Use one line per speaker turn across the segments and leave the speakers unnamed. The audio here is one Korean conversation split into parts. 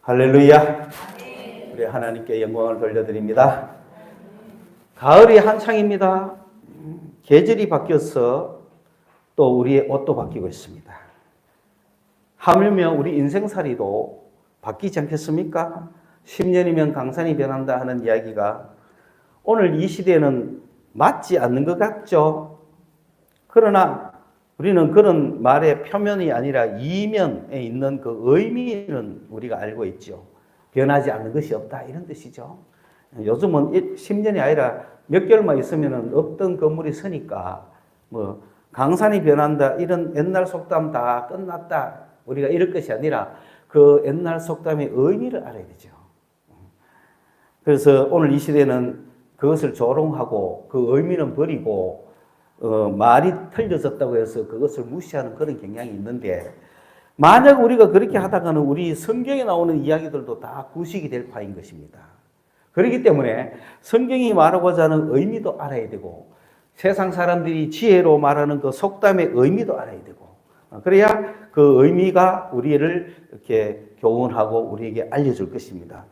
할렐루야. 우리 하나님께 영광을 돌려드립니다. 가을이 한창입니다. 계절이 바뀌어서 또 우리의 옷도 바뀌고 있습니다. 하물며 우리 인생살이도 바뀌지 않겠습니까? 10년이면 강산이 변한다 하는 이야기가 오늘 이 시대에는 맞지 않는 것 같죠? 그러나 우리는 그런 말의 표면이 아니라 이면에 있는 그 의미는 우리가 알고 있죠. 변하지 않는 것이 없다 이런 뜻이죠. 요즘은 10년이 아니라 몇 개월만 있으면 없던 건물이 서니까 뭐 강산이 변한다 이런 옛날 속담 다 끝났다 우리가 이럴 것이 아니라 그 옛날 속담의 의미를 알아야 되죠. 그래서 오늘 이 시대는 그것을 조롱하고 그 의미는 버리고 말이 틀려졌다고 해서 그것을 무시하는 그런 경향이 있는데 만약 우리가 그렇게 하다가는 우리 성경에 나오는 이야기들도 다 구식이 될 파인 것입니다. 그렇기 때문에 성경이 말하고자 하는 의미도 알아야 되고 세상 사람들이 지혜로 말하는 그 속담의 의미도 알아야 되고 그래야 그 의미가 우리를 이렇게 교훈하고 우리에게 알려줄 것입니다.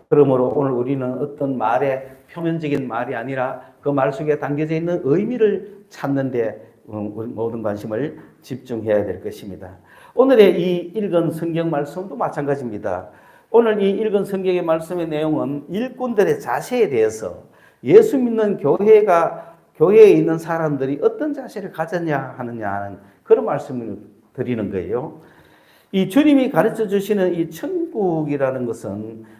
그러므로 오늘 우리는 어떤 말의 표면적인 말이 아니라 그 말 속에 담겨져 있는 의미를 찾는 데 모든 관심을 집중해야 될 것입니다. 오늘의 이 읽은 성경 말씀도 마찬가지입니다. 오늘 이 읽은 성경의 말씀의 내용은 일꾼들의 자세에 대해서 예수 믿는 교회에 있는 사람들이 어떤 자세를 가졌냐 하느냐 그런 말씀을 드리는 거예요. 이 주님이 가르쳐 주시는 이 천국이라는 것은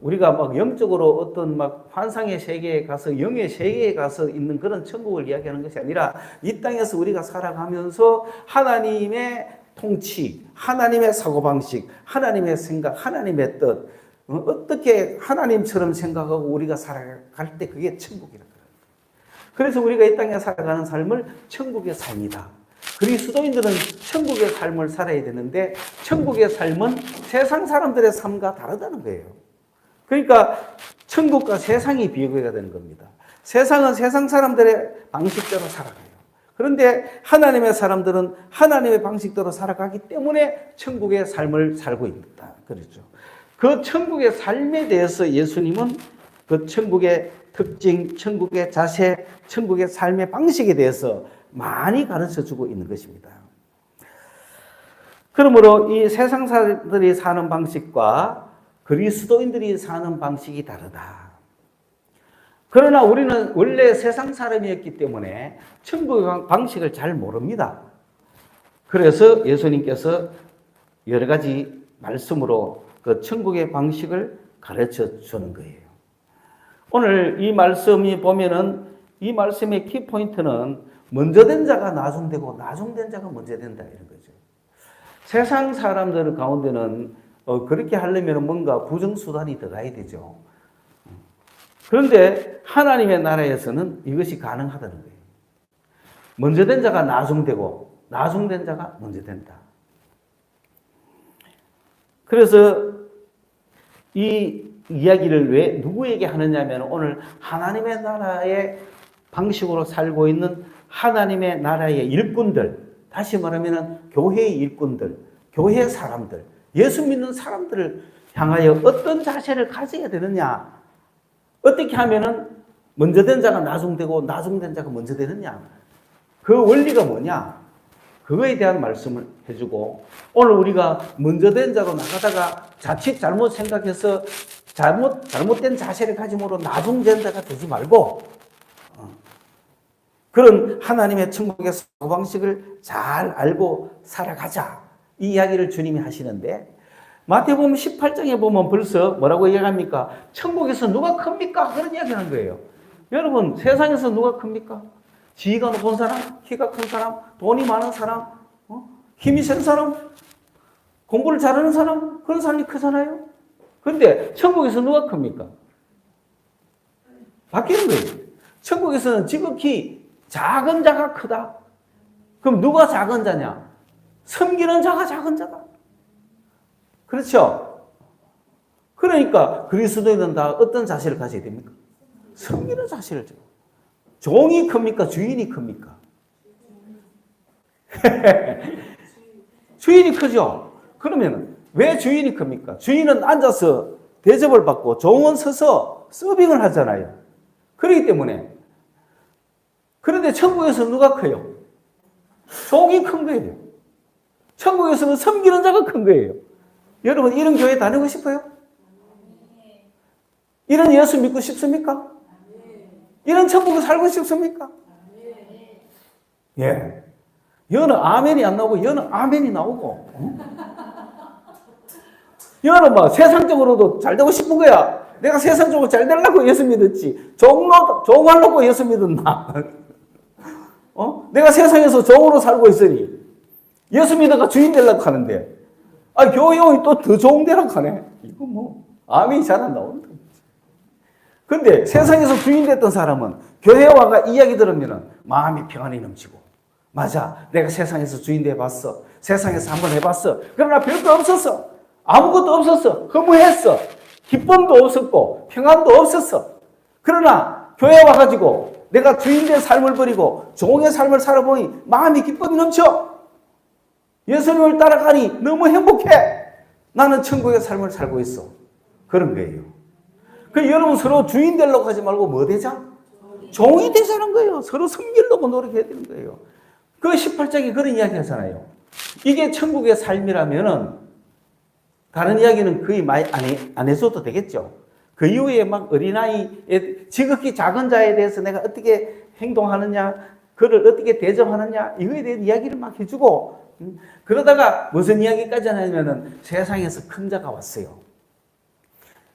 우리가 막 영적으로 어떤 막 환상의 세계에 가서 영의 세계에 가서 있는 그런 천국을 이야기하는 것이 아니라 이 땅에서 우리가 살아가면서 하나님의 통치, 하나님의 사고방식, 하나님의 생각, 하나님의 뜻, 어떻게 하나님처럼 생각하고 우리가 살아갈 때 그게 천국이라는 거예요. 그래서 우리가 이 땅에 살아가는 삶을 천국의 삶이다. 그리스도인들은 천국의 삶을 살아야 되는데 천국의 삶은 세상 사람들의 삶과 다르다는 거예요. 그러니까 천국과 세상이 비교가 되는 겁니다. 세상은 세상 사람들의 방식대로 살아가요. 그런데 하나님의 사람들은 하나님의 방식대로 살아가기 때문에 천국의 삶을 살고 있다. 그렇죠. 그 천국의 삶에 대해서 예수님은 그 천국의 특징, 천국의 자세, 천국의 삶의 방식에 대해서 많이 가르쳐주고 있는 것입니다. 그러므로 이 세상 사람들이 사는 방식과 그리스도인들이 사는 방식이 다르다. 그러나 우리는 원래 세상 사람이었기 때문에 천국의 방식을 잘 모릅니다. 그래서 예수님께서 여러 가지 말씀으로 그 천국의 방식을 가르쳐 주는 거예요. 오늘 이 말씀이 보면은 이 말씀의 키포인트는 먼저 된 자가 나중되고 나중된 자가 먼저 된다 이런 거죠. 세상 사람들 가운데는 그렇게 하려면 뭔가 부정수단이 들어가야 되죠. 그런데 하나님의 나라에서는 이것이 가능하다는 거예요. 먼저 된 자가 나중되고 나중된 자가 먼저 된다. 그래서 이 이야기를 왜 누구에게 하느냐면 오늘 하나님의 나라의 방식으로 살고 있는 하나님의 나라의 일꾼들, 다시 말하면 교회의 일꾼들, 교회 사람들, 예수 믿는 사람들을 향하여 어떤 자세를 가져야 되느냐, 어떻게 하면은 먼저 된 자가 나중되고 나중된 자가 먼저 되느냐, 그 원리가 뭐냐, 그거에 대한 말씀을 해주고 오늘 우리가 먼저 된 자로 나가다가 자칫 잘못 생각해서 잘못된 자세를 가짐으로 나중된 자가 되지 말고 그런 하나님의 천국의 사고방식을 잘 알고 살아가자. 이 이야기를 주님이 하시는데 마태복음 18장에 보면 벌써 뭐라고 이야기합니까? 천국에서 누가 큽니까? 그런 이야기를 하는 거예요. 여러분 세상에서 누가 큽니까? 지위가 높은 사람, 키가 큰 사람, 돈이 많은 사람, 힘이 센 사람, 공부를 잘하는 사람 그런 사람이 크잖아요. 그런데 천국에서 누가 큽니까? 바뀌는 거예요. 천국에서는 지극히 작은 자가 크다. 그럼 누가 작은 자냐? 섬기는 자가 작은 자다. 그렇죠? 그러니까 그리스도인은 다 어떤 자세를 가져야 됩니까? 섬기는 자세를. 종이 큽니까? 주인이 큽니까? 주인이 크죠? 그러면 왜 주인이 큽니까? 주인은 앉아서 대접을 받고 종은 서서 서빙을 하잖아요. 그렇기 때문에. 그런데 천국에서 누가 커요? 종이 큰 거예요. 천국에서는 섬기는 자가 큰 거예요. 여러분 이런 교회 다니고 싶어요? 이런 예수 믿고 싶습니까? 이런 천국에 살고 싶습니까? 예. 여는 아멘이 안 나오고 여는 아멘이 나오고. 여는 막 세상적으로도 잘 되고 싶은 거야. 내가 세상적으로 잘 되려고 예수 믿었지. 종하려고 예수 믿었나? 내가 세상에서 종으로 살고 있으니 예수 믿어가 주인 되려고 하는데 교회 오니 또 더 좋은 데라고 하네. 이거 뭐 아멘이 잘 안 나온다. 근데 세상에서 주인 됐던 사람은 교회 와가 이야기 들으면 마음이 평안이 넘치고 맞아 내가 세상에서 주인 돼봤어. 세상에서 한번 해봤어. 그러나 별거 없었어. 아무것도 없었어. 허무했어. 기쁨도 없었고 평안도 없었어. 그러나 교회 와가지고 내가 주인 된 삶을 버리고 종의 삶을 살아보니 마음이 기쁨이 넘쳐. 예수님을 따라가니 너무 행복해. 나는 천국의 삶을 살고 있어. 그런 거예요. 여러분 서로 주인 되려고 하지 말고 뭐 되자? 종이 되자는 거예요. 서로 섬기려고 노력해야 되는 거예요. 그 18장이 그런 이야기 하잖아요. 이게 천국의 삶이라면은 다른 이야기는 거의 많이 안 해줘도 되겠죠. 그 이후에 막 어린아이의 지극히 작은 자에 대해서 내가 어떻게 행동하느냐, 그를 어떻게 대접하느냐, 이거에 대한 이야기를 막 해주고, 그러다가 무슨 이야기까지 하냐면은 세상에서 큰 자가 왔어요.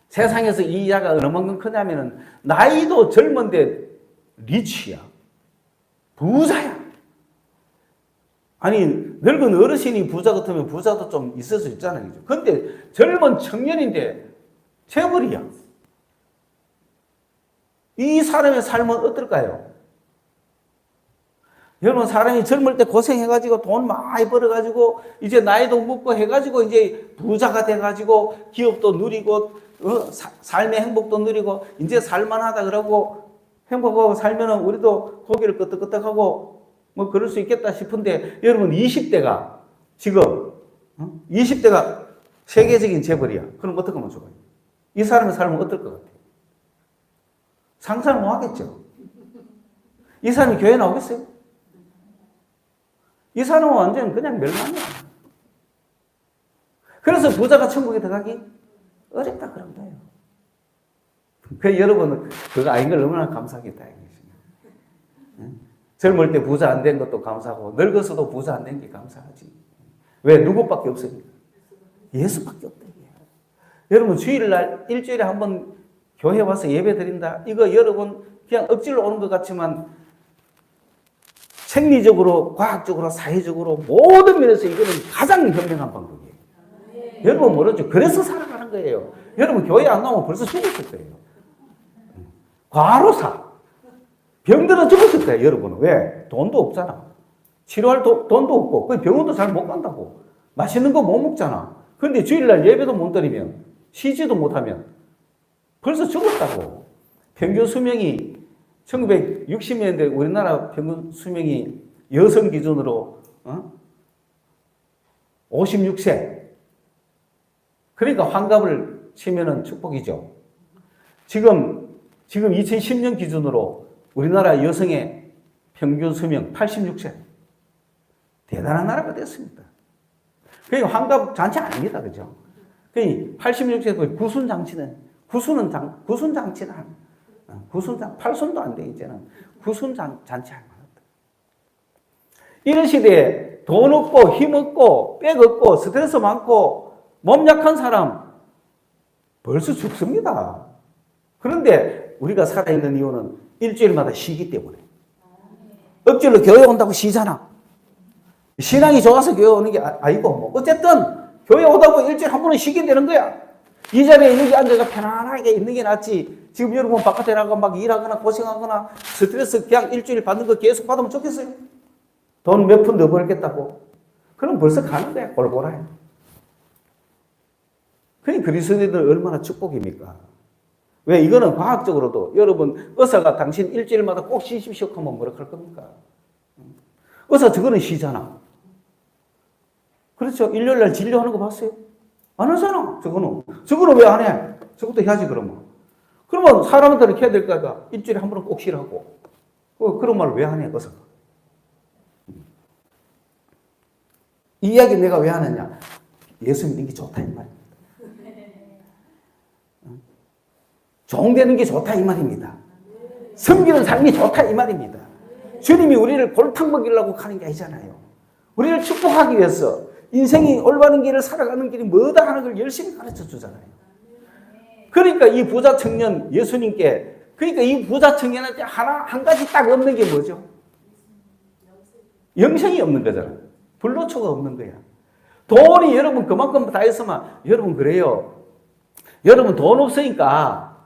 세상에서 이 자가 어느 만큼 크냐면은 나이도 젊은데 리치야. 부자야. 아니, 늙은 어르신이 부자 같으면 부자도 좀 있을 수 있잖아요. 근데 젊은 청년인데 재벌이야. 이 사람의 삶은 어떨까요? 여러분, 사람이 젊을 때 고생해가지고 돈 많이 벌어가지고 이제 나이도 먹고 해가지고 이제 부자가 돼가지고 기업도 누리고 삶의 행복도 누리고 이제 살만하다 그러고 행복하고 살면은 우리도 고기를 끄덕끄덕하고 뭐 그럴 수 있겠다 싶은데 여러분 20대가 지금 20대가 세계적인 재벌이야. 그럼 어떻게 하면 좋아요? 이 사람의 삶은 어떨 것 같아요? 상상을 못 하겠죠. 이 사람이 교회 나오겠어요? 이 사람은 완전 그냥 멸망이야. 그래서 부자가 천국에 들어가기 어렵다 그런 거예요. 여러분은 그거 아닌 걸 얼마나 감사하겠다. 젊을 때 부자 안 된 것도 감사하고 늙어서도 부자 안 된 게 감사하지. 왜? 누구밖에 없으니까. 예수밖에 없다. 여러분 주일날 일주일에 한 번 교회 와서 예배 드린다. 이거 여러분 그냥 억지로 오는 것 같지만 생리적으로, 과학적으로, 사회적으로 모든 면에서 이거는 가장 현명한 방법이에요. 여러분 모르죠? 그래서 살아가는 거예요. 여러분 교회 안 나오면 벌써 죽었을 거예요. 과로사. 병들어 죽었을 거예요, 여러분은. 왜? 돈도 없잖아. 치료할 돈도 없고, 병원도 잘 못 간다고. 맛있는 거 못 먹잖아. 근데 주일날 예배도 못 드리면, 쉬지도 못하면, 벌써 죽었다고. 평균 수명이 1960년대 우리나라 평균 수명이 여성 기준으로 56세. 그러니까 환갑을 치면은 축복이죠. 지금 2010년 기준으로 우리나라 여성의 평균 수명 86세. 대단한 나라가 됐습니다. 그러니까 환갑 잔치 아닙니다. 그죠? 그러니까 86세 구순장치는, 팔순도 안 돼, 이제는. 구순잔치 할 만하다. 이런 시대에 돈 없고, 힘 없고, 빽 없고, 스트레스 많고, 몸 약한 사람 벌써 죽습니다. 그런데 우리가 살아있는 이유는 일주일마다 쉬기 때문에. 억지로 교회 온다고 쉬잖아. 신앙이 좋아서 교회 오는 게 아니고, 뭐. 어쨌든, 교회 오다고 일주일에 한 번은 쉬게 되는 거야. 이 자리에 있는 게 앉아서 편안하게 있는 게 낫지. 지금 여러분 바깥에 나가 막 일하거나 고생하거나 스트레스 그냥 일주일 받는 거 계속 받으면 좋겠어요? 돈 몇 푼 더 벌겠다고. 그럼 벌써 가는 거야, 골고라해. 그러니까 그리스도인들 얼마나 축복입니까? 왜? 이거는 과학적으로도 여러분 의사가 당신 일주일마다 꼭 쉬십시오 하면 뭐라 할 겁니까? 의사 저거는 쉬잖아. 그렇죠? 일요일날 진료하는 거 봤어요? 안 하잖아, 저거는. 저거는 왜 안 해? 저것도 해야지, 그러면. 그러면 사람한테 이렇게 해야 될 거 아니야? 일주일에 한 번은 꼭 쉬라고. 그런 말을 왜 하냐, 그래서. 이 이야기 내가 왜 하느냐? 예수 믿는 게 좋다, 이 말입니다. 종되는 게 좋다, 이 말입니다. 섬기는 삶이 좋다, 이 말입니다. 주님이 우리를 골탕 먹이려고 하는 게 아니잖아요. 우리를 축복하기 위해서 인생이 올바른 길을 살아가는 길이 뭐다 하는 걸 열심히 가르쳐 주잖아요. 그러니까 이 부자 청년 예수님께, 그러니까 이 부자 청년한테 한 가지 딱 없는 게 뭐죠? 영생이 없는 거잖아요. 불로초가 없는 거야. 돈이 여러분 그만큼 다 했으면, 여러분 그래요. 여러분 돈 없으니까,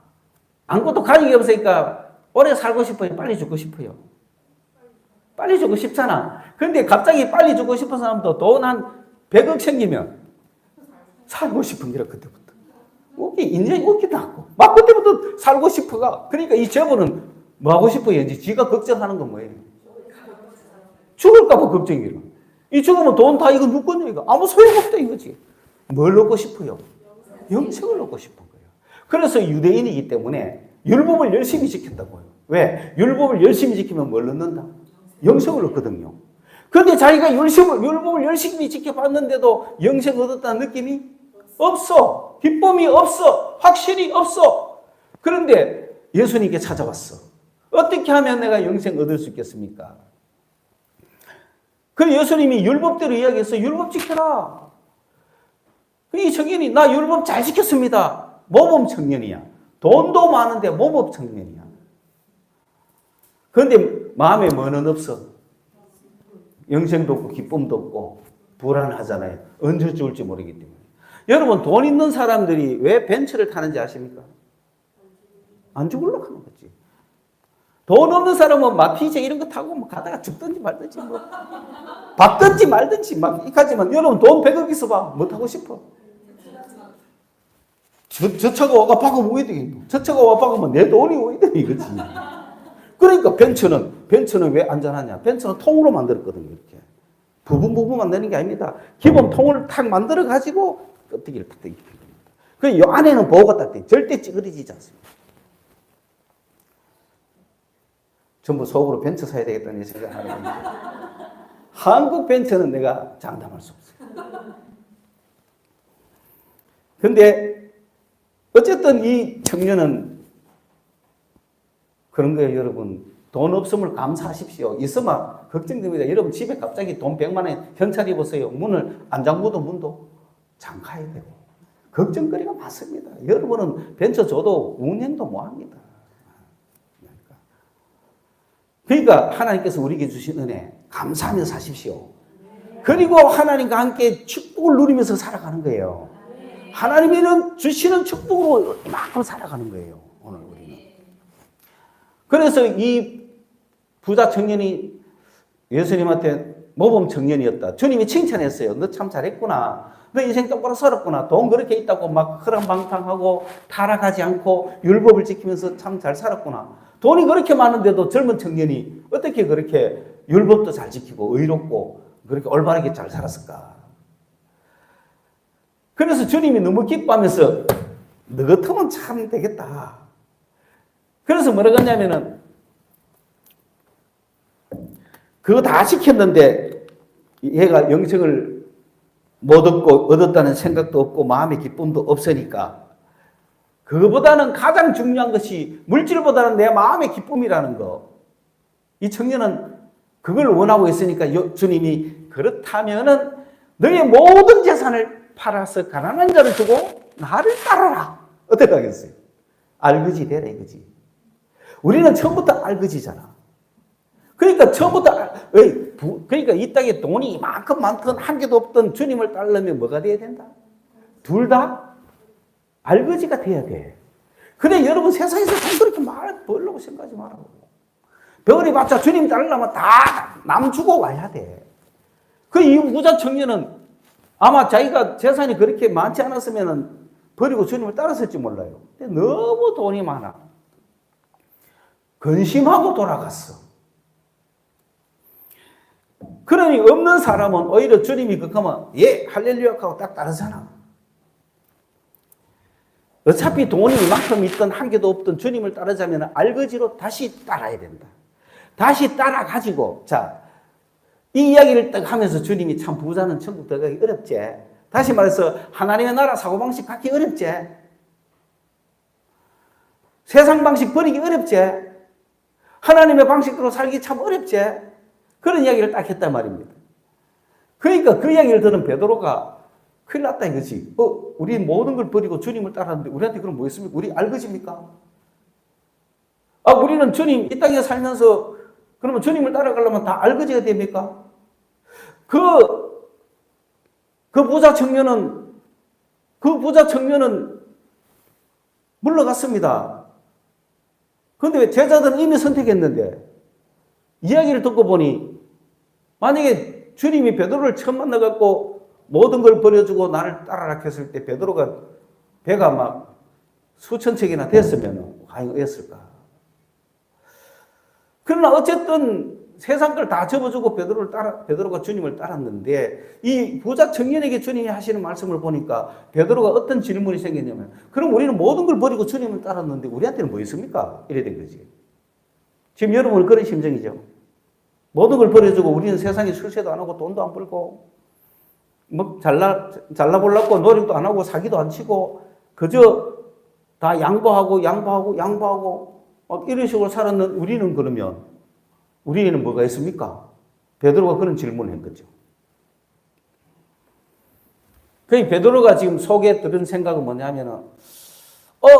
아무것도 가진 게 없으니까 오래 살고 싶어요? 빨리 죽고 싶어요? 빨리 죽고 싶잖아. 근데 갑자기 빨리 죽고 싶은 사람도 돈 한 100억 생기면 살고 싶은 게라, 그때부터. 인생이 웃기도 않고. 막 그때부터 살고 싶어가. 그러니까 이 저분은 뭐 하고 싶어요? 이제 지가 걱정하는 건 뭐예요? 죽을까봐 걱정이라. 이 죽으면 돈 다 이거 누구 거냐, 이거. 아무 소용없다, 이거지. 뭘 얻고 싶어요? 영생을 얻고 싶은 거예요. 그래서 유대인이기 때문에 율법을 열심히 지켰다고요. 왜? 율법을 열심히 지키면 뭘 얻는다? 영생을 얻거든요. 그런데 자기가 율법을 열심히 지켜봤는데도 영생 얻었다는 느낌이 없어. 기쁨이 없어. 확실히 없어. 그런데 예수님께 찾아왔어. 어떻게 하면 내가 영생 얻을 수 있겠습니까? 그 예수님이 율법대로 이야기해서 율법 지켜라. 이 청년이 나 율법 잘 지켰습니다. 모범 청년이야. 돈도 많은데 모범 청년이야. 그런데 마음에 뭐는 없어. 영생도 없고 기쁨도 없고 불안하잖아요. 언제 죽을지 모르기 때문에. 여러분 돈 있는 사람들이 왜 벤츠를 타는지 아십니까? 안 죽으려고 하는 거지. 돈 없는 사람은 마티제 이런 거 타고 뭐 가다가 죽든지 말든지 뭐 받든지 말든지 막 이까지만. 여러분 돈 100억 있어봐. 뭐 타고 싶어? 저 차가 와가 박으면 왜 되겠노? 저 차가 와 박으면 내 돈이 왜 돼? 이거지. 그러니까 벤츠는 왜 안전하냐? 벤츠는 통으로 만들었거든요, 이렇게. 부분 만드는 게 아닙니다. 기본 통을 탁 만들어 가지고 껍데기를 탁 입히는 겁니다. 그 요 안에는 보호가 딱 돼. 절대 찌그러지지 않습니다. 전부 속으로 벤츠 사야 되겠다는 생각을 하는데 한국 벤츠는 내가 장담할 수 없어요. 근데 어쨌든 이 청년은 그런 거예요, 여러분. 돈 없음을 감사하십시오. 있으면 걱정됩니다. 여러분 집에 갑자기 돈 100만 원 현찰 입었어요. 문을 안 잠궈도 문도 잠가야 되고. 걱정거리가 많습니다. 여러분은 벤처 줘도 운행도 못 합니다. 그러니까 하나님께서 우리에게 주신 은혜 감사하며 사십시오. 그리고 하나님과 함께 축복을 누리면서 살아가는 거예요. 하나님이 주시는 축복으로 이만큼 살아가는 거예요. 오늘 우리는. 그래서 이 부자 청년이 예수님한테 모범 청년이었다. 주님이 칭찬했어요. 너 참 잘했구나. 너 인생 똑바로 살았구나. 돈 그렇게 있다고 막 허랑방탕하고 타락하지 않고 율법을 지키면서 참 잘 살았구나. 돈이 그렇게 많은데도 젊은 청년이 어떻게 그렇게 율법도 잘 지키고 의롭고 그렇게 올바르게 잘 살았을까? 그래서 주님이 너무 기뻐하면서 너 같으면 참 되겠다. 그래서 뭐라고 하냐면은 그거 다 지켰는데 얘가 영생을 못 얻었다는 생각도 없고 마음의 기쁨도 없으니까 그거보다는 가장 중요한 것이 물질보다는 내 마음의 기쁨이라는 거. 이 청년은 그걸 원하고 있으니까 주님이 그렇다면은 너의 모든 재산을 팔아서 가난한 자를 주고 나를 따라라. 어떻게 하겠어요? 알거지 되라 이거지. 우리는 처음부터 알거지잖아. 그러니까 처음부터 그러니까 이 땅에 돈이 이만큼 많든 한 개도 없든 주님을 따르려면 뭐가 돼야 된다? 둘 다 알거지가 돼야 돼. 근데 여러분 세상에서 돈 그렇게 많이 벌려고 생각하지 말라고. 벼리 봤자 주님 따르려면 다 남 주고 와야 돼. 그 이 부자 청년은 아마 자기가 재산이 그렇게 많지 않았으면 버리고 주님을 따랐을지 몰라요. 근데 너무 돈이 많아. 근심하고 돌아갔어. 그러니 없는 사람은 오히려 주님이 그렇게 하면 예 할렐루야 하고 딱 따르잖아. 어차피 돈이 이만큼 있든 한 개도 없든 주님을 따르자면 알거지로 다시 따라야 된다. 다시 따라가지고, 자, 이 이야기를 딱 하면서 주님이 참 부자는 천국 들어가기 어렵지. 다시 말해서 하나님의 나라 사고방식 갖기 어렵지. 세상 방식 버리기 어렵지. 하나님의 방식대로 살기 참 어렵지. 그런 이야기를 딱 했단 말입니다. 그러니까 그 이야기를 들은 베드로가 큰일 났다 이거지. 우리 모든 걸 버리고 주님을 따랐는데 우리한테 그럼 뭐였습니까? 우리 알것입니까? 우리는 주님 이 땅에 살면서 그러면 주님을 따라가려면 다 알거지가 됩니까? 그 부자 청년은 물러갔습니다. 그런데 제자들은 이미 선택했는데 이야기를 듣고 보니 만약에 주님이 베드로를 처음 만나갖고 모든 걸 버려주고 나를 따라라 했을 때 베드로가 배가 막 수천 척이나 됐으면 과연 어땠을까? 그러나 어쨌든 세상 걸 다 접어주고 베드로가 주님을 따랐는데 이 부자 청년에게 주님이 하시는 말씀을 보니까 베드로가 어떤 질문이 생겼냐면 그럼 우리는 모든 걸 버리고 주님을 따랐는데 우리한테는 뭐 있습니까? 이래 된 거지. 지금 여러분은 그런 심정이죠. 모든 걸 버려주고 우리는 세상에 출세도 안 하고 돈도 안 벌고 뭐 잘나 보려고 노력도 안 하고 사기도 안 치고 그저 다 양보하고 막 이런 식으로 살았는 우리는 그러면 우리에는 뭐가 있습니까? 베드로가 그런 질문을 한 거죠. 베드로가 지금 속에 들은 생각은 뭐냐면은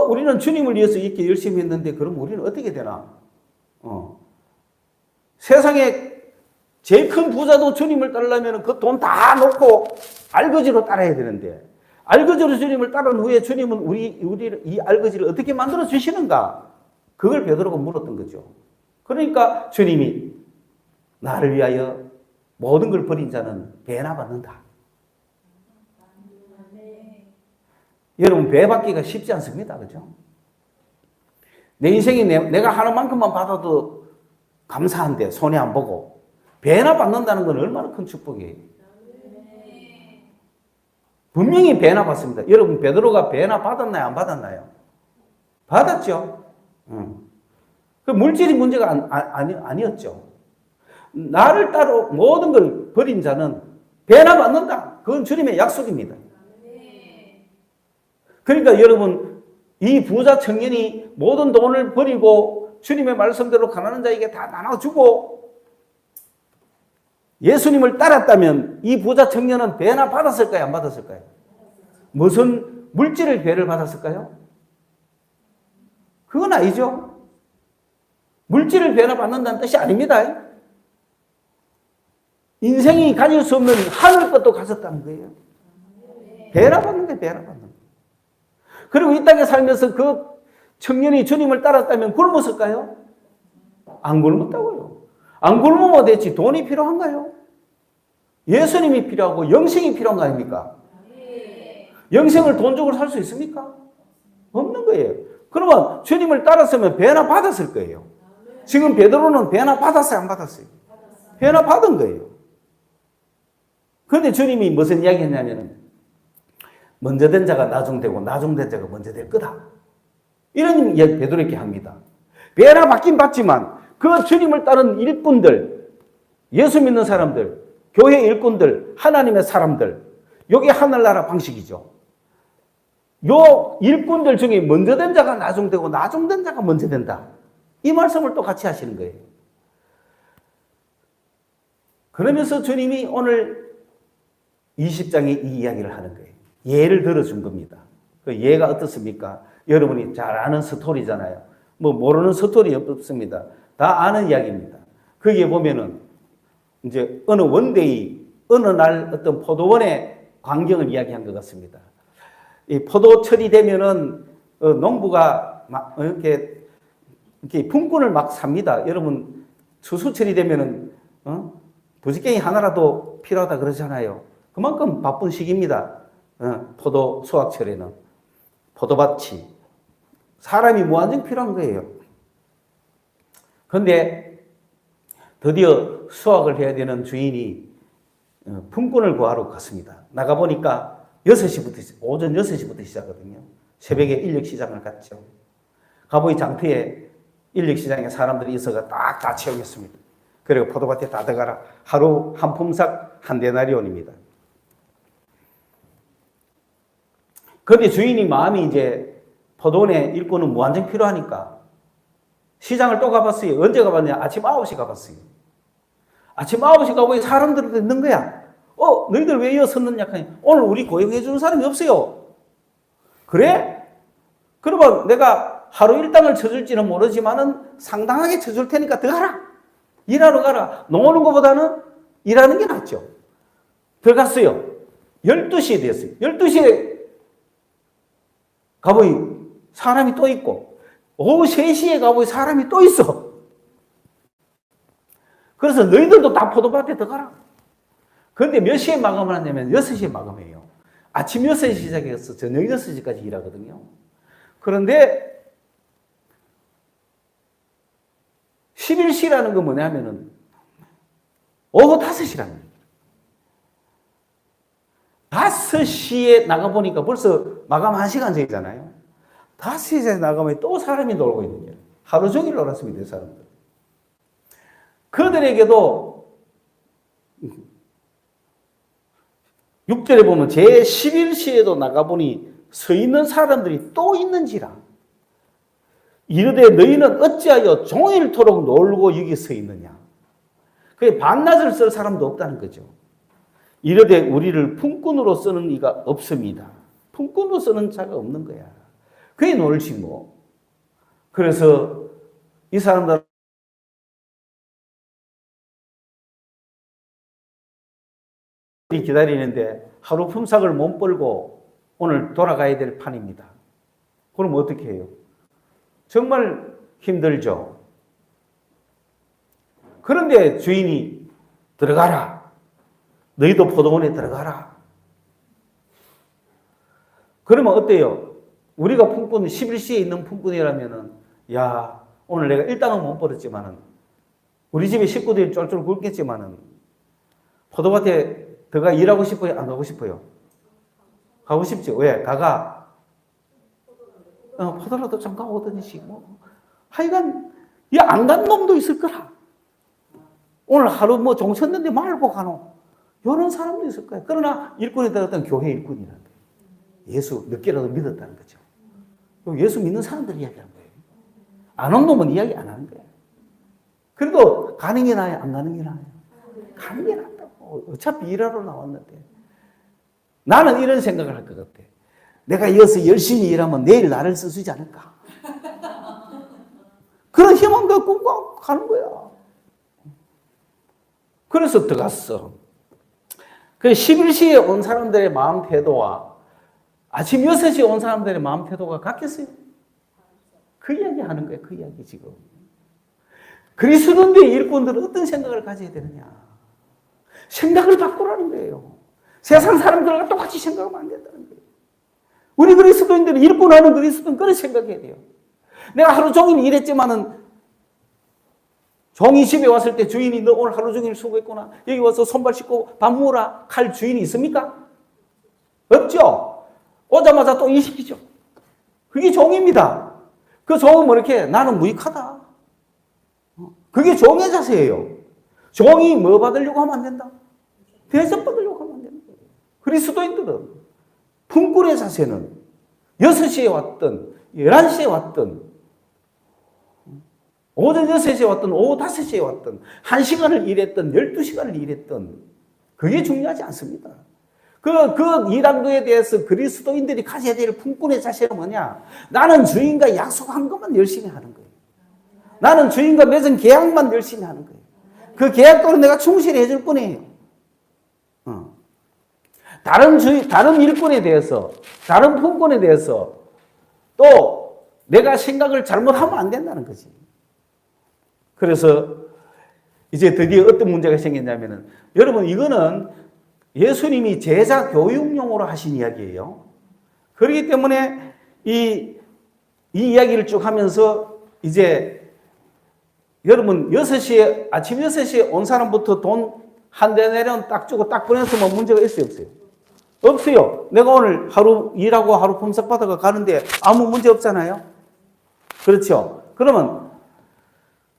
우리는 주님을 위해서 이렇게 열심히 했는데 그럼 우리는 어떻게 되나? 세상에 제일 큰 부자도 주님을 따르려면 그 돈 다 놓고 알거지로 따라야 되는데 알거지로 주님을 따른 후에 주님은 우리 이 알거지를 어떻게 만들어 주시는가? 그걸 베드로가 물었던 거죠. 그러니까 주님이 나를 위하여 모든 걸 버린 자는 배나 받는다. 여러분 배 받기가 쉽지 않습니다. 그죠? 내 인생이 내가 하는 만큼만 받아도 감사한데 손해 안 보고 배나 받는다는 건 얼마나 큰 축복이에요. 분명히 배나 받습니다. 여러분 베드로가 배나 받았나요? 안 받았나요? 받았죠. 그 물질이 문제가 아니었죠. 나를 따로 모든 걸 버린 자는 배나 받는다. 그건 주님의 약속입니다. 그러니까 여러분 이 부자 청년이 모든 돈을 버리고 주님의 말씀대로 가난한 자에게 다 나눠주고 예수님을 따랐다면 이 부자 청년은 배나 받았을까요? 안 받았을까요? 무슨 물질을 배를 받았을까요? 그건 아니죠. 물질을 배나 받는다는 뜻이 아닙니다. 인생이 가질 수 없는 하늘 것도 가졌다는 거예요. 배나 받는 게 배나 받는 거예요. 그리고 이 땅에 살면서 그 청년이 주님을 따랐다면 굶었을까요? 안 굶었다고요. 안 굶으면 됐지 돈이 필요한가요? 예수님이 필요하고 영생이 필요한 거 아닙니까? 영생을 돈 주고 살 수 있습니까? 없는 거예요. 그러면 주님을 따랐으면 배나 받았을 거예요. 지금 베드로는 배나 받았어요? 안 받았어요? 배나 받은 거예요. 그런데 주님이 무슨 이야기 했냐면 먼저 된 자가 나중되고 나중된 자가 먼저 될 거다. 이런 이야기 베드로에게 합니다. 배나 받긴 받지만 그 주님을 따른 일꾼들, 예수 믿는 사람들, 교회 일꾼들, 하나님의 사람들, 이게 하늘나라 방식이죠. 요 일꾼들 중에 먼저 된 자가 나중되고 나중된 자가 먼저 된다. 이 말씀을 또 같이 하시는 거예요. 그러면서 주님이 오늘 20장에 이 이야기를 하는 거예요. 예를 들어준 겁니다. 그 예가 어떻습니까? 여러분이 잘 아는 스토리잖아요. 뭐 모르는 스토리 없습니다. 다 아는 이야기입니다. 거기에 보면은 이제 어느 원데이 어느 날 어떤 포도원의 광경을 이야기한 것 같습니다. 이 포도철이 되면은 농부가 막 이렇게 품꾼을 막 삽니다. 여러분 추수철이 되면은 부지깽이 하나라도 필요하다 그러잖아요. 그만큼 바쁜 시기입니다. 포도 수확철에는 포도밭이 사람이 무한정 필요한 거예요. 그런데 드디어 수확을 해야 되는 주인이 품꾼을 구하러 갔습니다. 나가보니까 오전 6시부터 시작하거든요. 새벽에 인력시장을 갔죠. 가보이 장터에 인력시장에 사람들이 있어가 딱 다 채우겠습니다. 그리고 포도밭에 다 들어가라. 하루 한 품삯 한 데나리온입니다. 그런데 주인이 마음이 이제 포도원의 일꾼은 무한정 필요하니까 시장을 또 가봤어요. 언제 가봤냐? 아침 9시 가봤어요. 아침 9시 가보니 사람들이 있는 거야. 너희들 왜 이어 섰느냐? 오늘 우리 고용해주는 사람이 없어요. 그래? 그러면 내가 하루 일당을 쳐줄지는 모르지만은 상당하게 쳐줄 테니까 들어가라. 일하러 가라. 노는 것보다는 일하는 게 낫죠. 들어갔어요. 12시에 됐어요. 12시에 가보니 사람이 또 있고, 오후 3시에 가보니 사람이 또 있어. 그래서 너희들도 다 포도밭에 들어가라. 그런데 몇 시에 마감을 하냐면 6시에 마감해요. 아침 6시에 시작해서 저녁 6시까지 일하거든요. 그런데 11시라는 건 뭐냐면은 오후 5시라는 거예요. 5시에 나가보니까 벌써 마감 1시간 전이잖아요. 5시에 나가면 또 사람이 놀고 있는 거예요. 하루 종일 놀았습니다, 이 사람들. 그들에게도 6절에 보면 제 11시에도 나가보니 서 있는 사람들이 또 있는지라. 이르되 너희는 어찌하여 종일토록 놀고 여기 서 있느냐. 그게 반낮을 쓸 사람도 없다는 거죠. 이르되 우리를 품꾼으로 쓰는 이가 없습니다. 품꾼으로 쓰는 자가 없는 거야. 그게 놀지 뭐. 그래서 이 사람들 기다리는데 하루 품삯을 못 벌고 오늘 돌아가야 될 판입니다. 그럼 어떻게 해요? 정말 힘들죠. 그런데 주인이 들어가라. 너희도 포도원에 들어가라. 그러면 어때요? 우리가 품꾼 11시에 있는 품꾼이라면은 야 오늘 내가 일당은 못 벌었지만은 우리 집에 식구들이 쫄쫄 굶겠지만은 포도밭에 들어가 일하고 싶어요? 안 가고 싶어요? 가고 싶죠. 왜? 포도라도 잠깐 오더니 뭐 하여간 안 간 놈도 있을 거라. 오늘 하루 뭐 종쳤는데 말고 가노. 이런 사람도 있을 거예요. 그러나 일꾼이 들어갔던 교회 일꾼이라는 거예요. 예수 늦게라도 믿었다는 거죠. 예수 믿는 사람들 이야기하는 거예요. 안 온 놈은 이야기 안 하는 거예요. 그래도 가는 게 나아요? 안 가는 게 나아요? 가는 게 낫다고. 어차피 일하러 나왔는데. 나는 이런 생각을 할 것 같아. 내가 이어서 열심히 일하면 내일 나를 써주지 않을까. 그런 희망과 꿈과 가는 거야. 그래서 들어갔어. 그 11시에 온 사람들의 마음 태도와 아침 6시에 온 사람들의 마음 태도가 같겠어요? 그 이야기 하는 거예요. 그 이야기 지금. 그리스도인들의 일꾼들은 어떤 생각을 가져야 되느냐. 생각을 바꾸라는 거예요. 세상 사람들과 똑같이 생각하면 안 된다는 거예요. 우리 그리스도인들은 일꾼하는 그리스도는 그렇게 생각해야 돼요. 내가 하루 종일 일했지만은 종이 집에 왔을 때 주인이 너 오늘 하루 종일 수고했구나. 여기 와서 손발 씻고 밥 먹으라 할 주인이 있습니까? 없죠. 오자마자 또 일 시키죠. 그게 종입니다. 그 종은 뭐 이렇게 나는 무익하다. 그게 종의 자세예요. 종이 뭐 받으려고 하면 안 된다? 대접 받으려고 하면 안 된다. 그리스도인들은 품꾼의 자세는 6시에 왔든 11시에 왔든 오전 6시에 왔든 오후 5시에 왔든 1시간을 일했든 12시간을 일했든 그게 중요하지 않습니다. 그 일한 거에 대해서 그리스도인들이 가져야 될 품꾼의 자세는 뭐냐? 나는 주인과 약속한 것만 열심히 하는 거예요. 나는 주인과 맺은 계약만 열심히 하는 거예요. 그 계약대로 내가 충실히 해줄 뿐이에요. 다른 일꾼에 대해서, 다른 품꾼에 대해서 또 내가 생각을 잘못하면 안 된다는 거지. 그래서 이제 드디어 어떤 문제가 생겼냐면은 여러분 이거는 예수님이 제자 교육용으로 하신 이야기예요. 그렇기 때문에 이 이야기를 쭉 하면서 이제 여러분 아침 6시에 온 사람부터 돈 한 대내려는 딱 주고 딱 보냈으면 문제가 있어요, 없어요? 없어요. 내가 오늘 하루 일하고 하루 품삯 받아가 가는데 아무 문제 없잖아요. 그렇죠. 그러면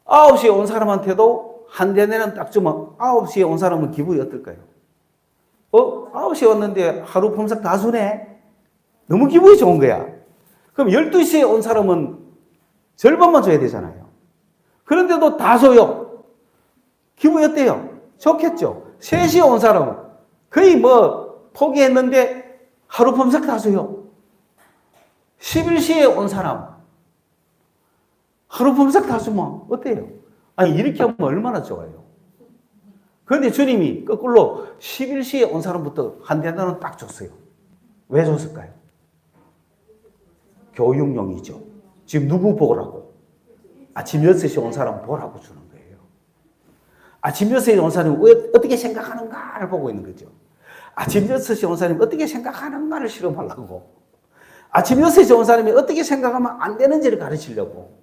9시에 온 사람한테도 한 대내는 딱 주면 9시에 온 사람은 기분이 어떨까요? 9시에 왔는데 하루 품삯 다 주네? 너무 기분이 좋은 거야. 그럼 12시에 온 사람은 절반만 줘야 되잖아요. 그런데도 다 줘요. 기분이 어때요? 좋겠죠. 3시에 온 사람은 거의 뭐 포기했는데 하루 품삯 다 줘요. 11시에 온 사람 하루 품삯 다 주면 어때요? 아니 이렇게 하면 얼마나 좋아요. 그런데 주님이 거꾸로 11시에 온 사람부터 한 대단은 딱 줬어요. 왜 줬을까요? 교육용이죠. 지금 누구 보라고? 아침 6시에 온 사람 보라고 주는 거예요. 아침 6시에 온 사람이 어떻게 생각하는가를 보고 있는 거죠. 아침 6시에 온 사람이 어떻게 생각하는가를 실험하려고. 아침 6시에 온 사람이 어떻게 생각하면 안 되는지를 가르치려고.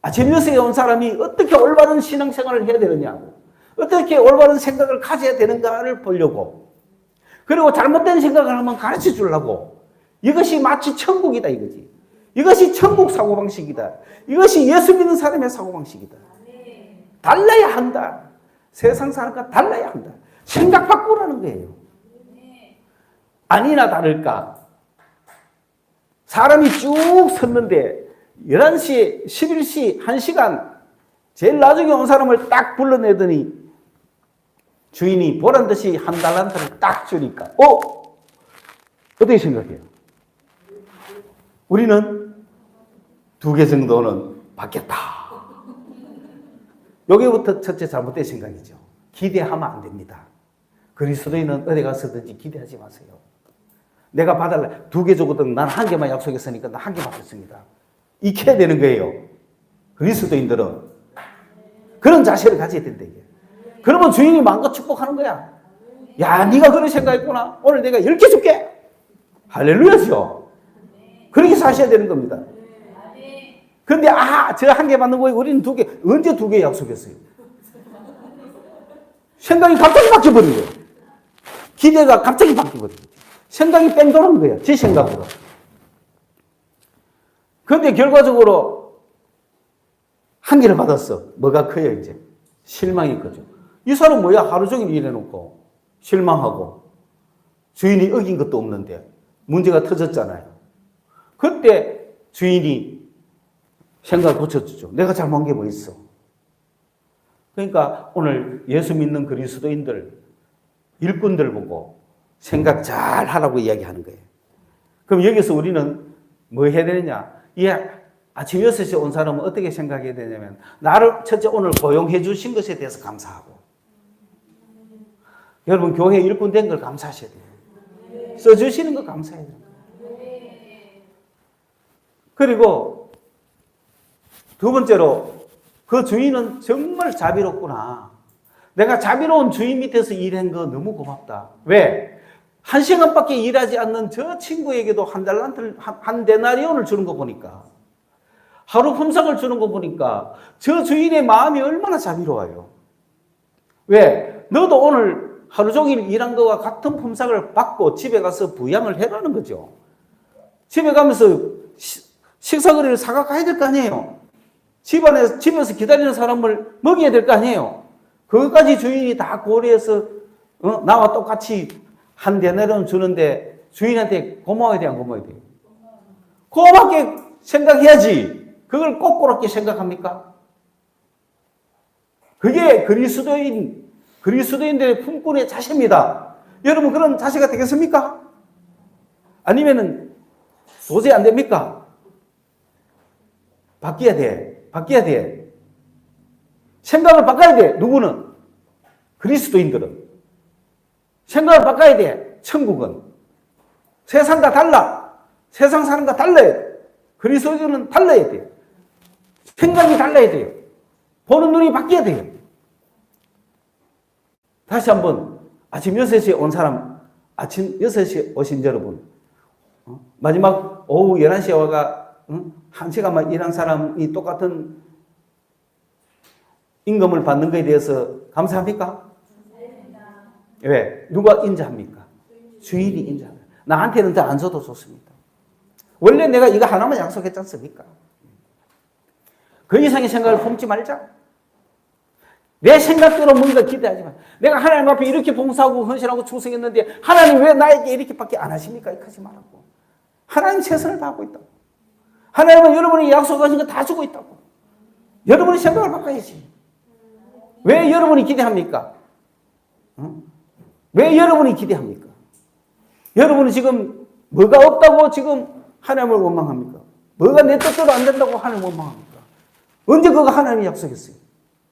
아침 6시에 온 사람이 어떻게 올바른 신앙생활을 해야 되느냐고. 어떻게 올바른 생각을 가져야 되는가를 보려고. 그리고 잘못된 생각을 하면 가르쳐 주려고. 이것이 마치 천국이다 이거지. 이것이 천국 사고방식이다. 이것이 예수 믿는 사람의 사고방식이다. 달라야 한다. 세상 사람과 달라야 한다. 생각 바꾸라는 거예요. 아니나 다를까. 사람이 쭉 섰는데 11시, 11시, 1시간 제일 나중에 온 사람을 딱 불러내더니 주인이 보란듯이 한 달란트를 딱 주니까 어떻게 생각해요? 우리는 2개 정도는 받겠다. 여기부터 첫째 잘못된 생각이죠. 기대하면 안 됩니다. 그리스도인은 어디 가서든지 기대하지 마세요. 내가 받을래. 2개 주거든. 난 1개만 약속했으니까 난 1개 받겠습니다. 익혀야 되는 거예요. 그리스도인들은. 그런 자세를 가져야 된다. 이게. 그러면 주인이 마음껏 축복하는 거야. 야, 네가 그런 생각했구나. 오늘 내가 10개 줄게. 할렐루야죠. 그렇게 사셔야 되는 겁니다. 그런데 저 1개 받는 거에 우리는 2개. 언제 2개 약속했어요? 생각이 갑자기 바뀌어버린 거예요. 기대가 갑자기 바뀌어버린 거예요. 생각이 뺑 도는 거예요. 제 생각으로. 그런데 결과적으로 1개를 받았어. 뭐가 커요 이제? 실망이 크죠. 이 사람 뭐야? 하루 종일 일해놓고 실망하고 주인이 어긴 것도 없는데 문제가 터졌잖아요. 그때 주인이 생각을 고쳐주죠. 내가 잘못한 게 뭐 있어? 그러니까 오늘 예수 믿는 그리스도인들, 일꾼들 보고 생각 잘 하라고 이야기하는 거예요. 그럼 여기서 우리는 뭐 해야 되느냐? 아침 6시에 온 사람은 어떻게 생각해야 되냐면 나를 첫째 오늘 고용해 주신 것에 대해서 감사하고 여러분 교회 일꾼 된 걸 감사하셔야 돼요. 써주시는 거 감사해야 돼요. 그리고 2번째로 그 주인은 정말 자비롭구나. 내가 자비로운 주인 밑에서 일한 거 너무 고맙다. 왜? 1시간밖에 일하지 않는 저 친구에게도 한 달란트를, 한 데나리온을 주는 거 보니까, 하루 품삯을 주는 거 보니까 저 주인의 마음이 얼마나 자비로워요. 왜? 너도 오늘 하루 종일 일한 거와 같은 품삯을 받고 집에 가서 부양을 해라는 거죠. 집에 가면서 식사거리를 사가 가야 될 거 아니에요. 집에서 기다리는 사람을 먹여야 될 거 아니에요. 그것까지 주인이 다 고려해서 나와 똑같이 한 데나리온 주는데 주인한테 고마워야 돼, 안 고마워야 돼? 고맙게 생각해야지. 그걸 꼬꾸랗게 생각합니까? 그게 그리스도인들의 품꾼의 자세입니다. 여러분 그런 자세가 되겠습니까? 아니면은 도저히 안 됩니까? 바뀌어야 돼. 생각을 바꿔야 돼. 누구는? 그리스도인들은. 생각을 바꿔야 돼. 천국은. 세상과 달라. 세상 사람과 달라야 돼. 그리스도인은 달라야 돼요. 생각이 달라야 돼요. 보는 눈이 바뀌어야 돼요. 다시 한번 아침 6시에 온 사람, 아침 6시에 오신 여러분, 마지막 오후 11시에 와가 1시간만 일한 사람이 똑같은 임금을 받는 것에 대해서 감사합니까? 왜? 누가 인자합니까? 주일이 인자하다. 나한테는 더 안 줘도 좋습니다. 원래 내가 이거 하나만 약속했지 않습니까? 그 이상의 생각을 품지 말자. 내 생각대로 뭔가 기대하지 마. 내가 하나님 앞에 이렇게 봉사하고 헌신하고 충성했는데 하나님 왜 나에게 이렇게밖에 안 하십니까? 이렇게 하지 말라고. 하나님 최선을 다하고 있다고. 하나님은 여러분이 약속하신 거 다 주고 있다고. 여러분의 생각을 바꿔야지. 왜 여러분이 기대합니까? 왜 여러분이 기대합니까? 여러분이 지금 뭐가 없다고 지금 하나님을 원망합니까? 뭐가 내 뜻대로 안 된다고 하나님을 원망합니까? 언제 그거 하나님이 약속했어요?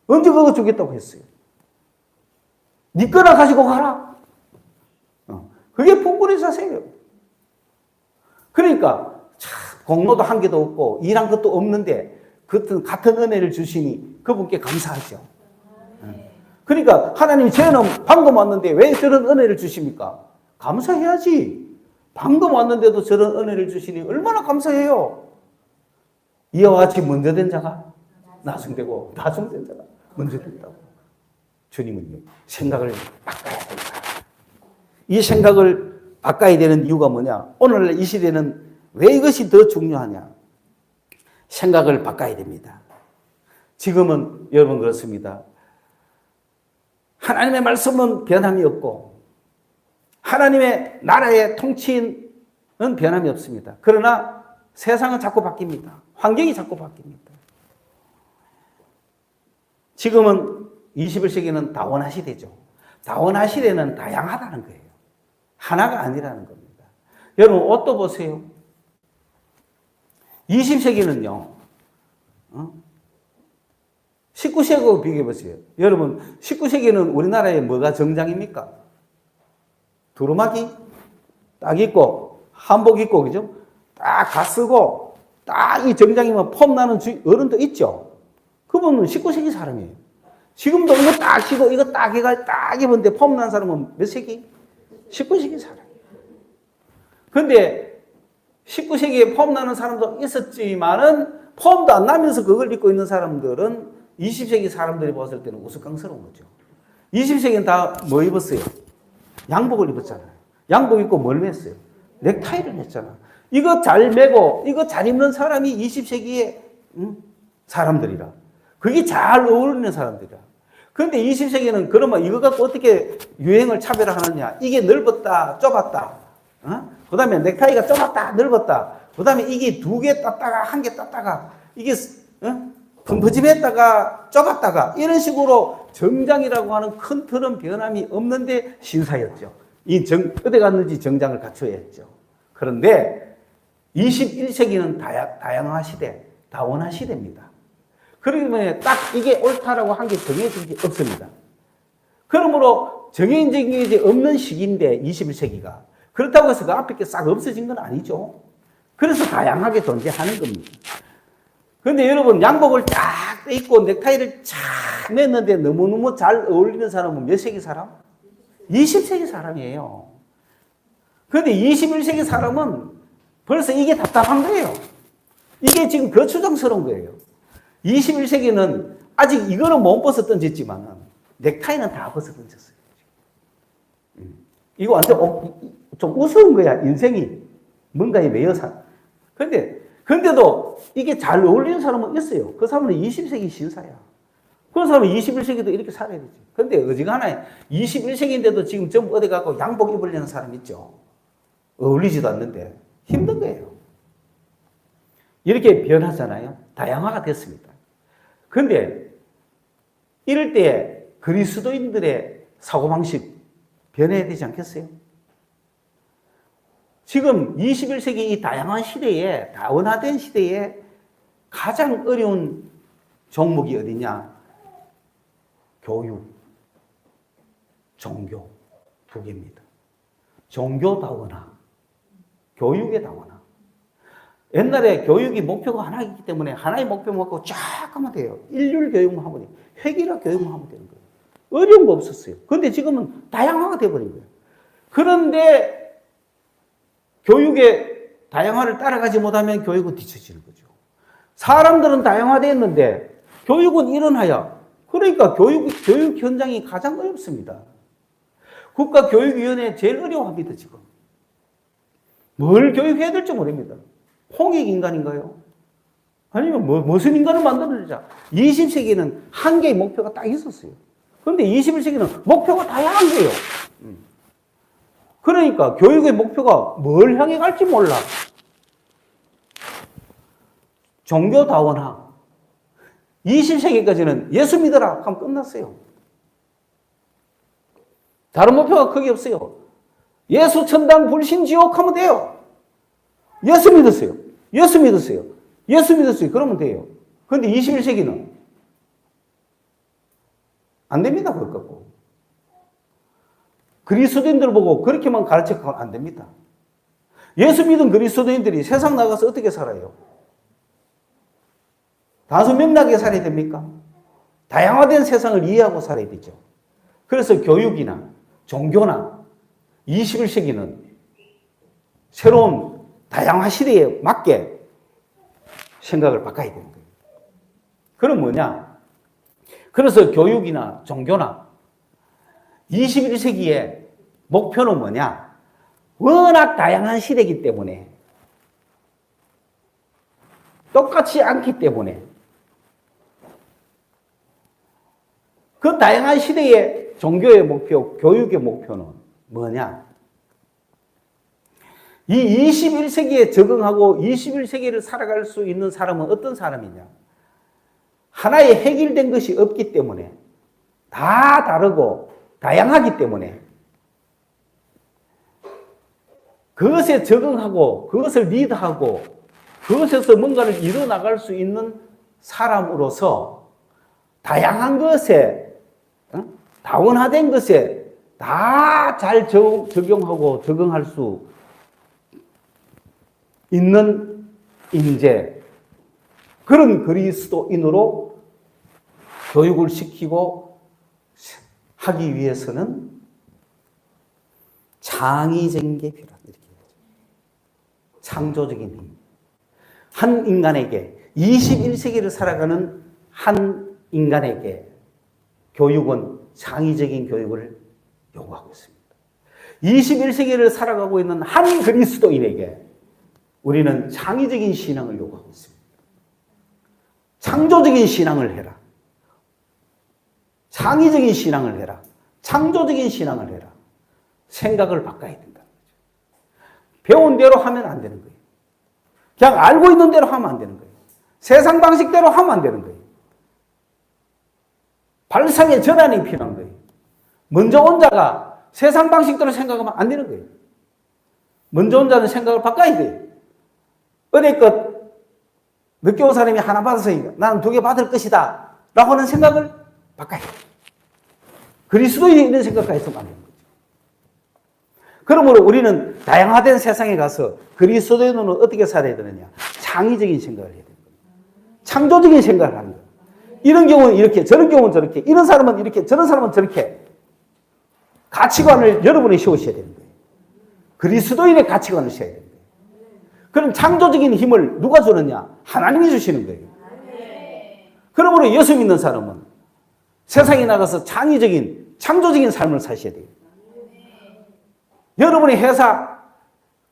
언제 그거 주겠다고 했어요? 네 거나 가지고 가라. 그게 복권의 자세예요. 그러니까 공로도 한 개도 없고 일한 것도 없는데 같은 은혜를 주시니 그분께 감사하죠. 그러니까 하나님이 저는 방금 왔는데 왜 저런 은혜를 주십니까? 감사해야지. 방금 왔는데도 저런 은혜를 주시니 얼마나 감사해요. 이와 같이 먼저 된 자가 나중되고 나중된 자가 먼저 된다고. 주님은요, 생각을 바꿔야 된다. 이 생각을 바꿔야 되는 이유가 뭐냐? 오늘날 이 시대는 왜 이것이 더 중요하냐? 생각을 바꿔야 됩니다. 지금은 여러분 그렇습니다. 하나님의 말씀은 변함이 없고 하나님의 나라의 통치는 변함이 없습니다. 그러나 세상은 자꾸 바뀝니다. 환경이 자꾸 바뀝니다. 지금은 21세기는 다원화 시대죠. 다원화 시대는 다양하다는 거예요. 하나가 아니라는 겁니다. 여러분 옷도 보세요. 20세기는요. 19세기하고 비교해 보세요. 여러분 19세기는 우리나라에 뭐가 정장입니까? 두루마기 딱 입고 한복 입고 그죠? 딱 가 쓰고 딱 이 정장이면 폼 나는 어른도 있죠. 그분은 19세기 사람이에요. 지금도 이거 딱 쓰고 이거 딱 해가 딱 입었는데 폼 난 사람은 몇 세기? 19세기 사람이에요. 그런데 19세기에 폼 나는 사람도 있었지만은 폼도 안 나면서 그걸 입고 있는 사람들은 20세기 사람들이 봤을 때는 우스꽝스러운 거죠. 20세기는 다 뭐 입었어요? 양복을 입었잖아요. 양복 입고 뭘 맸어요? 넥타이를 맸잖아. 이거 잘 매고 이거 잘 입는 사람이 20세기의 사람들이라. 그게 잘 어울리는 사람들이라. 그런데 20세기는 그러면 이거 갖고 어떻게 유행을 차별하느냐? 이게 넓었다, 좁았다. 그 다음에 넥타이가 좁았다, 넓었다. 그 다음에 이게 두 개 땄다가 한 개 땄다가 이게 펑퍼짐했다가 좁았다가 이런 식으로 정장이라고 하는 큰 틀은 변함이 없는데 신사였죠. 어디 갔는지 정장을 갖춰야 했죠. 그런데 21세기는 다양화 시대, 다원화 시대입니다. 그러면 딱 이게 옳다라고 한 게 정해진 게 없습니다. 그러므로 정해진 게 이제 없는 시기인데 21세기가. 그렇다고 해서 그 앞에 게 싹 없어진 건 아니죠. 그래서 다양하게 존재하는 겁니다. 그런데 여러분 양복을 쫙 입고 넥타이를 쫙 맸는데 너무너무 잘 어울리는 사람은 몇 세기 사람? 20세기 사람이에요. 그런데 21세기 사람은 벌써 이게 답답한 거예요. 이게 지금 거추장스러운 거예요. 21세기는 아직 이거는 못 벗어 던졌지만 넥타이는 다 벗어 던졌어요. 이거 완전 좀 우스운 거야. 인생이 뭔가에 매여서. 근데도 이게 잘 어울리는 사람은 있어요. 그 사람은 20세기 신사야. 그 사람은 21세기도 이렇게 살아야 되지. 근데 어지간하면 21세기인데도 지금 전부 어디 가고 양복 입으려는 사람 있죠. 어울리지도 않는데 힘든 거예요. 이렇게 변하잖아요. 다양화가 됐습니다. 그런데 이럴 때 그리스도인들의 사고방식 변해야 되지 않겠어요? 지금 21세기 이 다양한 시대에, 다원화된 시대에 가장 어려운 종목이 어디냐? 교육, 종교 두 개입니다. 종교 다원화, 교육의 다원화. 옛날에 교육이 목표가 하나이기 때문에 하나의 목표 먹고 쫙 하면 돼요. 일률 교육만 하면 돼요. 획일화 교육만 하면 되는 거예요. 어려운 거 없었어요. 그런데 지금은 다양화가 돼버린 거예요. 그런데 교육의 다양화를 따라가지 못하면 교육은 뒤처지는 거죠. 사람들은 다양화됐는데 교육은 일어나야. 그러니까 교육 현장이 가장 어렵습니다. 국가교육위원회 제일 어려워합니다, 지금. 뭘 교육해야 될지 모릅니다. 홍익 인간인가요? 아니면 무슨 인간을 만들어내자. 20세기에는 한 개의 목표가 딱 있었어요. 그런데 21세기는 목표가 다양한 거예요. 그러니까 교육의 목표가 뭘 향해 갈지 몰라. 종교다원화. 20세기까지는 예수 믿어라 하면 끝났어요. 다른 목표가 크게 없어요. 예수 천당 불신 지옥 하면 돼요. 예수 믿었어요. 예수 믿었어요. 예수 믿었어요. 그러면 돼요. 그런데 21세기는 안 됩니다. 그것 갖고. 그리스도인들 보고 그렇게만 가르쳐가면 안 됩니다. 예수 믿은 그리스도인들이 세상 나가서 어떻게 살아요? 단순 명락하게 살아야 됩니까? 다양화된 세상을 이해하고 살아야 되죠. 그래서 교육이나 종교나 21세기는 새로운 다양화 시대에 맞게 생각을 바꿔야 되는 거예요. 그럼 뭐냐? 그래서 교육이나 종교나 21세기의 목표는 뭐냐? 워낙 다양한 시대이기 때문에 똑같지 않기 때문에 그 다양한 시대의 종교의 목표, 교육의 목표는 뭐냐? 이 21세기에 적응하고 21세기를 살아갈 수 있는 사람은 어떤 사람이냐? 하나의 해결된 것이 없기 때문에 다 다르고 다양하기 때문에 그것에 적응하고 그것을 리드하고 그것에서 뭔가를 이뤄나갈 수 있는 사람으로서 다양한 것에 다원화된 것에 다 잘 적용하고 적응할 수 있는 인재, 그런 그리스도인으로 교육을 시키고 하기 위해서는 창의적인 게 필요하다. 창조적인 힘. 한 인간에게, 21세기를 살아가는 한 인간에게 교육은 창의적인 교육을 요구하고 있습니다. 21세기를 살아가고 있는 한 그리스도인에게 우리는 창의적인 신앙을 요구하고 있습니다. 창조적인 신앙을 해라. 창의적인 신앙을 해라. 창조적인 신앙을 해라. 생각을 바꿔야 된다는 거죠. 배운 대로 하면 안 되는 거예요. 그냥 알고 있는 대로 하면 안 되는 거예요. 세상 방식대로 하면 안 되는 거예요. 발상의 전환이 필요한 거예요. 먼저 온 자가 세상 방식대로 생각하면 안 되는 거예요. 먼저 온 자는 생각을 바꿔야 돼요. 어디껏 늦게 온 사람이 하나 받았으니까 나는 2개 받을 것이다 라고 하는 생각을 바꿔야 돼요. 그리스도인이 있는 생각까지 있으면 안 되는 거죠. 그러므로 우리는 다양화된 세상에 가서 그리스도인으로 어떻게 살아야 되느냐? 창의적인 생각을 해야 됩니다. 창조적인 생각을 하는 거예요. 이런 경우는 이렇게, 저런 경우는 저렇게, 이런 사람은 이렇게, 저런 사람은 저렇게 가치관을 여러분이 세우셔야 되는 거예요. 그리스도인의 가치관을 세워야 됩니다. 그럼 창조적인 힘을 누가 주느냐? 하나님이 주시는 거예요. 그러므로 예수 믿는 사람은 세상에 나가서 창조적인 삶을 사셔야 돼요. 여러분의 회사,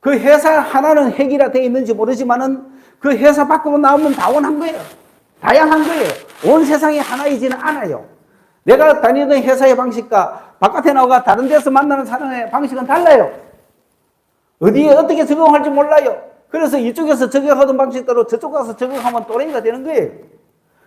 그 회사 하나는 핵이라 되어 있는지 모르지만은 그 회사 밖으로 나오면 다원한 거예요. 다양한 거예요. 온 세상이 하나이지는 않아요. 내가 다니던 회사의 방식과 바깥에 나가 다른 데서 만나는 사람의 방식은 달라요. 어디에 어떻게 적용할지 몰라요. 그래서 이쪽에서 적용하던 방식대로 저쪽 가서 적용하면 또래가 되는 거예요.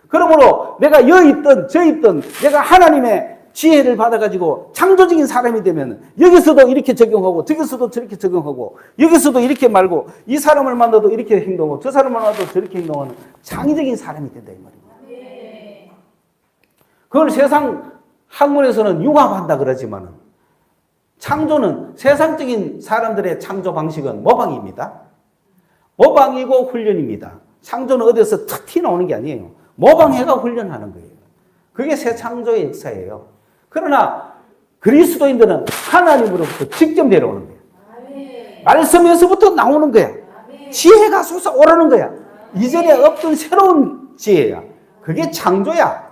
그러므로 내가 여 있든 저 있든 내가 하나님의 지혜를 받아가지고 창조적인 사람이 되면 여기서도 이렇게 적용하고 저기서도 저렇게 적용하고 여기서도 이렇게 말고 이 사람을 만나도 이렇게 행동하고 저 사람을 만나도 저렇게 행동하는 창의적인 사람이 된다 이 말입니다. 그걸 세상 학문에서는 융합한다 그러지만은 창조는 세상적인 사람들의 창조 방식은 모방입니다. 모방이고 훈련입니다. 창조는 어디서 탁 튀어나오는 게 아니에요. 모방해가 훈련하는 거예요. 그게 새 창조의 역사예요. 그러나 그리스도인들은 하나님으로부터 직접 내려오는 거예요. 말씀에서부터 나오는 거야. 지혜가 솟아오르는 거야. 이전에 없던 새로운 지혜야. 그게 창조야.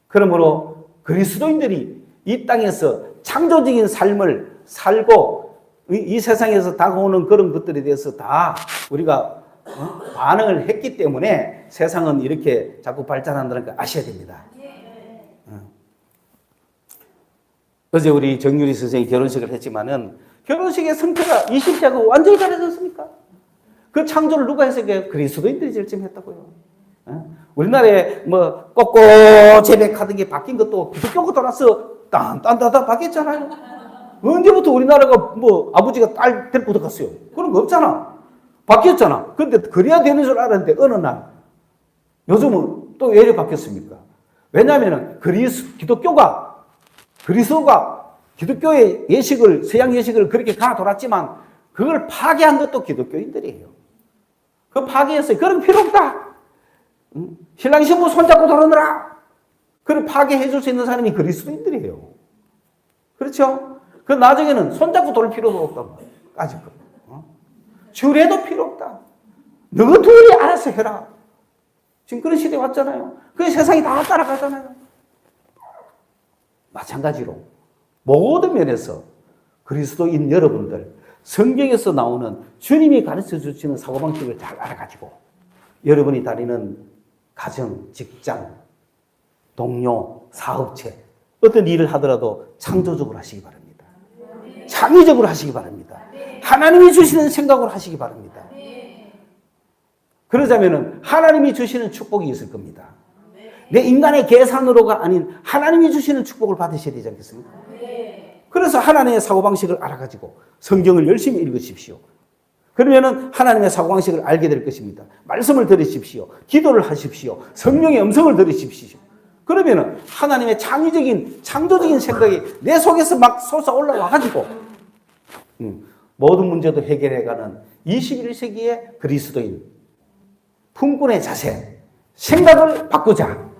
그러므로 그리스도인들이 이 땅에서 창조적인 삶을 살고 이 세상에서 다가오는 그런 것들에 대해서 다 우리가 반응을 했기 때문에 세상은 이렇게 자꾸 발전한다는 걸 아셔야 됩니다. 어제 우리 정유리 선생이 결혼식을 했지만은 결혼식의 성패가 20세가 완전히 달라졌습니까? 그 창조를 누가 했어요? 그리스도인들이 결정했다고요. 우리나라에 뭐 꼿꼿제백하던 게 바뀐 것도 기독교가 돌아서 딴딴딴 바뀌었잖아요. 언제부터 우리나라가 뭐 아버지가 딸 데리고 들어갔어요? 그런 거 없잖아. 바뀌었잖아. 근데 그래야 되는 줄 알았는데 어느 날 요즘은 또 왜 이렇게 바뀌었습니까? 왜냐하면 기독교가 그리스도가 기독교의 예식을 서양 예식을 그렇게 가 돌았지만 그걸 파괴한 것도 기독교인들이에요. 그 파괴했어요. 그런 필요 없다. 신랑 신부 손잡고 돌아오느라. 그걸 파괴해 줄 수 있는 사람이 그리스도인들이에요. 그렇죠? 그 나중에는 손잡고 돌 필요도 없단 말이에요. 아직 주례도 필요 없다. 너 둘이 알아서 해라. 지금 그런 시대에 왔잖아요. 그 세상이 다 따라가잖아요. 마찬가지로 모든 면에서 그리스도인 여러분들 성경에서 나오는 주님이 가르쳐 주시는 사고방식을 잘 알아가지고 여러분이 다니는 가정, 직장, 동료, 사업체 어떤 일을 하더라도 창조적으로 하시기 바랍니다. 창의적으로 하시기 바랍니다. 하나님이 주시는 생각으로 하시기 바랍니다. 그러자면 하나님이 주시는 축복이 있을 겁니다. 내 인간의 계산으로가 아닌 하나님이 주시는 축복을 받으셔야 되지 않겠습니까? 그래서 하나님의 사고방식을 알아가지고 성경을 열심히 읽으십시오. 그러면 하나님의 사고방식을 알게 될 것입니다. 말씀을 들으십시오. 기도를 하십시오. 성령의 음성을 들으십시오. 그러면 하나님의 창조적인 생각이 내 속에서 막 솟아올라와가지고 모든 문제도 해결해가는 21세기의 그리스도인 품꾼의 자세, 생각을 바꾸자.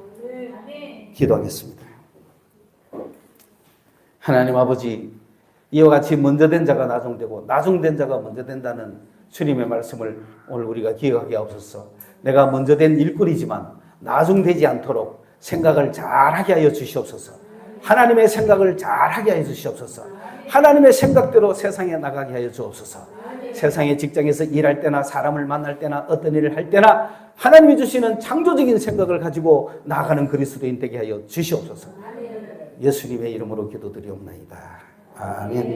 기도하겠습니다. 하나님 아버지, 이와 같이 먼저 된 자가 나중되고 나중된 자가 먼저 된다는 주님의 말씀을 오늘 우리가 기억하게 하옵소서. 내가 먼저 된 일꾼이지만 나중되지 않도록 생각을 잘하게 하여 주시옵소서. 하나님의 생각을 잘하게 하여 주시옵소서. 하나님의 생각대로 세상에 나가게 하여 주옵소서. 세상의 직장에서 일할 때나 사람을 만날 때나 어떤 일을 할 때나 하나님이 주시는 창조적인 생각을 가지고 나아가는 그리스도인 되게 하여 주시옵소서. 예수님의 이름으로 기도드리옵나이다. 아멘.